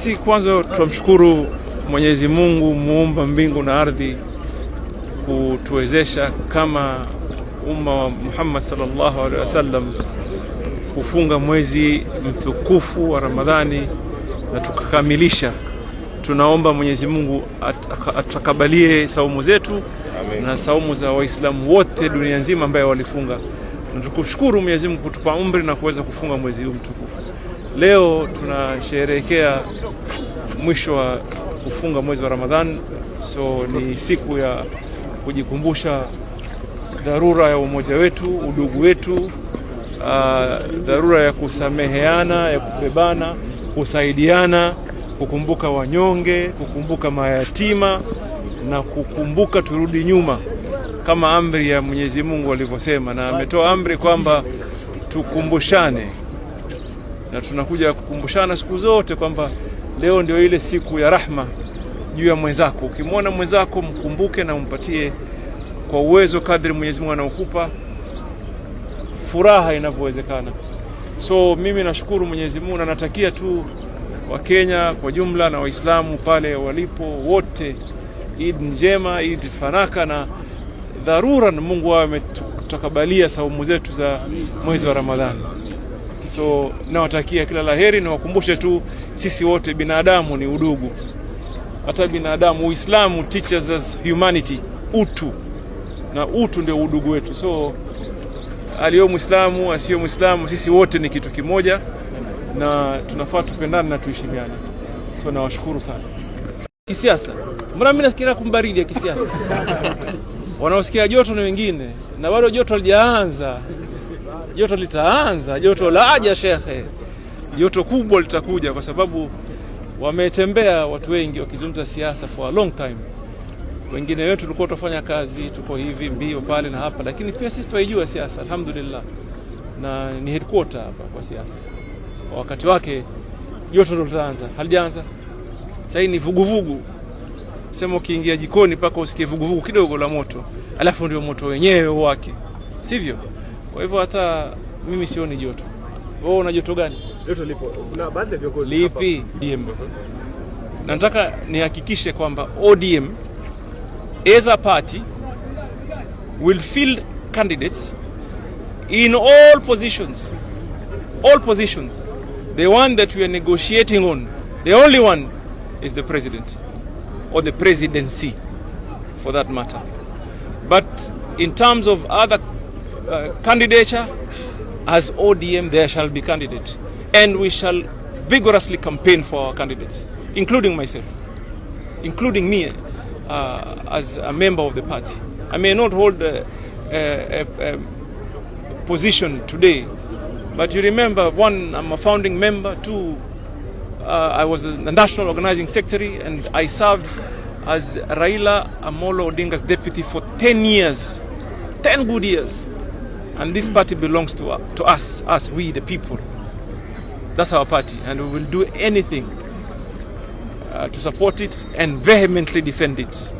Sisi kwanza tunamshukuru Mwenyezi Mungu muumba mbingu na ardhi kutuwezesha kama umma wa Muhammad sallallahu alaihi wasallam kufunga mwezi mtukufu wa Ramadhani na tukakamilisha. Tunaomba Mwenyezi Mungu atakabalie saumu zetu. Amen. Na saumu za Waislamu wote dunia nzima ambao walifunga. Na tukushukuru Mwenyezi Mungu kutupa umri na kuweza kufunga mwezi huu mtukufu. Leo tunasherehekea mwisho wa kufunga mwezi wa Ramadhani, so ni siku ya kujikumbusha dharura ya umoja wetu, udugu wetu, dharura ya kusameheana, ya kubebana, kusaidiana, kukumbuka wanyonge, kukumbuka mayatima na kukumbuka turudi nyuma kama amri ya Mwenyezi Mungu alivyosema, na ametoa amri kwamba tukumbushane, na tunakuja kukumbushana siku zote kwamba leo ndio ile siku ya rahma juu ya mwenzako. Ukimwona mwenzako mkumbuke na umpatie kwa uwezo kadri Mwenyezi Mungu anaokupa, furaha inavyowezekana. So mimi nashukuru Mwenyezi Mungu na natakia tu wa Kenya kwa jumla na Waislamu pale walipo wote Eid njema, Eid fanaka, na dharura na Mungu ametutakabalia saumu zetu za mwezi wa Ramadhani. So nawatakia kila laheri, na wakumbushe tu sisi wote binadamu ni udugu. Hata binadamu, Uislamu teaches us humanity, utu. Na utu ndio udugu wetu. So aliyo Muislamu, asiyo Muislamu, sisi wote ni kitu kimoja na tunafaa tupendane na tuheshimiane. So nawashukuru sana. Kisiasa, mbona mimi nasikia kumbaridi ya kisiasa? Wanaosikia joto ni wengine, na bado joto halijaanza. Joto litaanza, joto laja shekhe. Joto kubwa litakuja kwa sababu wametembea watu wengi wakizungumza siasa for a long time. Wengine wetu tulikuwa tunafanya kazi, tuko hivi mbio pale na hapa, lakini pia sisi tunaijua siasa alhamdulillah. Na ni headquarter hapa kwa siasa. Wakati wake joto litaanza, halijaanza. Sasa ni vuguvugu. Sema ukiingia jikoni paka usikie vuguvugu kidogo la moto, alafu ndio moto wenyewe wake. Sivyo? Kwa hivyo hata mimi sioni joto. Wewe una joto gani? Joto lipo. Kuna baadhi ya viongozi lipi ODM. Nataka nihakikishe kwamba ODM as a party will field candidates in all positions. All positions. The one that we are negotiating on, the only one is the president or the presidency for that matter. But in terms of other candidature, as ODM there shall be candidates, and we shall vigorously campaign for our candidates, including myself, including me as a member of the party. I may not hold a position today, but you remember, one, I'm a founding member, two, I was the national organizing secretary, and I served as Raila Amolo Odinga's deputy for 10 years, 10 good years. And this party belongs to us, we the people. That's our party, and we will do anything to support it and vehemently defend it.